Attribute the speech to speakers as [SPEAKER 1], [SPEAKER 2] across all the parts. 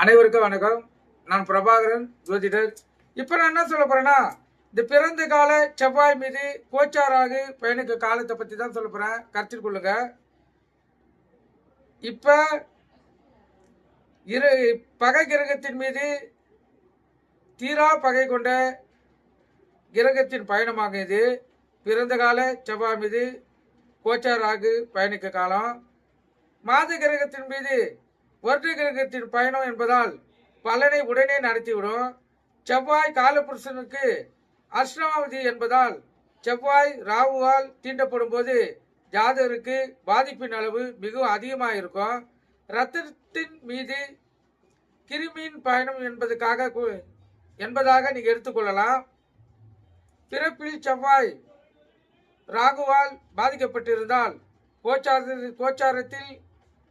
[SPEAKER 1] அனைவருக்கும் வணக்கம். நான் பிரபாகரன், ஜோதிடர். இப்போ நான் என்ன சொல்ல போறேன்னா, இந்த பிறந்த கால செவ்வாய் மீது கோச்சாராகு பயணிக்க காலத்தை பற்றி தான் சொல்ல போறேன். கருத்தில் கொள்ளுங்க. இப்போ பகை கிரகத்தின் மீது தீரா பகை கொண்ட கிரகத்தின் பயணமாக இது. பிறந்த கால செவ்வாய் மீது கோச்சாராகு பயணிக்க காலம். மாத கிரகத்தின் மீது வருட கிரகத்தின் பயணம் என்பதால் பலனை உடனே நடத்திவிடும். செவ்வாய் காலபுருஷனுக்கு அஷ்டமாவதி என்பதால் செவ்வாய் ராகுவால் தீண்டப்படும் போது ஜாதகருக்கு பாதிப்பின் அளவு மிகவும் அதிகமாக இருக்கும். இரத்தத்தின் மீது கிருமியின் பயணம் என்பதாக நீங்கள் எடுத்துக்கொள்ளலாம். பிறப்பில் செவ்வாய் ராகுவால் பாதிக்கப்பட்டிருந்தால் கோச்சாரத்தில்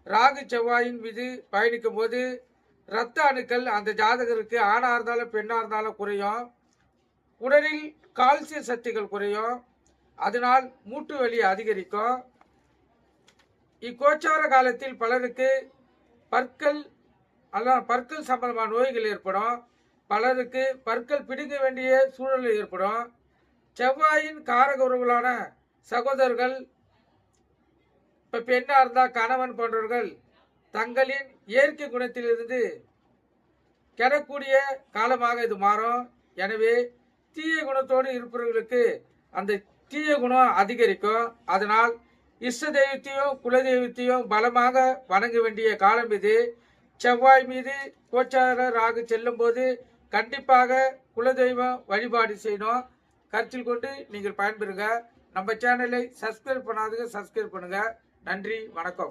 [SPEAKER 1] ராகு செவ்வாயின் மீது பயணிக்கும் போது இரத்த அணுக்கள் அந்த ஜாதகருக்கு ஆணாக இருந்தாலும் பெண்ணாக இருந்தாலும் குறையும். உடலில் கால்சிய சக்திகள் குறையும். அதனால் மூட்டு வலி அதிகரிக்கும். இக்கோச்சார காலத்தில் பலருக்கு பற்கள் சம்பந்தமான நோய்கள் ஏற்படும். பலருக்கு பற்கள் பிடுங்க வேண்டிய சூழல் ஏற்படும். செவ்வாயின் காரக உறவுகளான சகோதரர்கள், இப்போ பெண்ணாக இருந்தால் கணவன் போன்றவர்கள் தங்களின் இயற்கை குணத்திலிருந்து கெடக்கூடிய காலமாக இது மாறும். எனவே தீய குணத்தோடு இருப்பவர்களுக்கு அந்த தீய குணம் அதிகரிக்கும். அதனால் இஷ்ட தெய்வத்தையும் குலதெய்வத்தையும் பலமாக வணங்க வேண்டிய காலம் இது. செவ்வாய் மீது கோச்சார ராகு செல்லும் போது கண்டிப்பாக குலதெய்வம் வழிபாடு செய்யணும். கருத்தில் கொண்டு நீங்கள் பயன்பெறுங்க. நம்ம சேனலை சப்ஸ்கிரைப் பண்ணாதீங்க, சப்ஸ்கிரைப் பண்ணுங்க. நன்றி, வணக்கம்.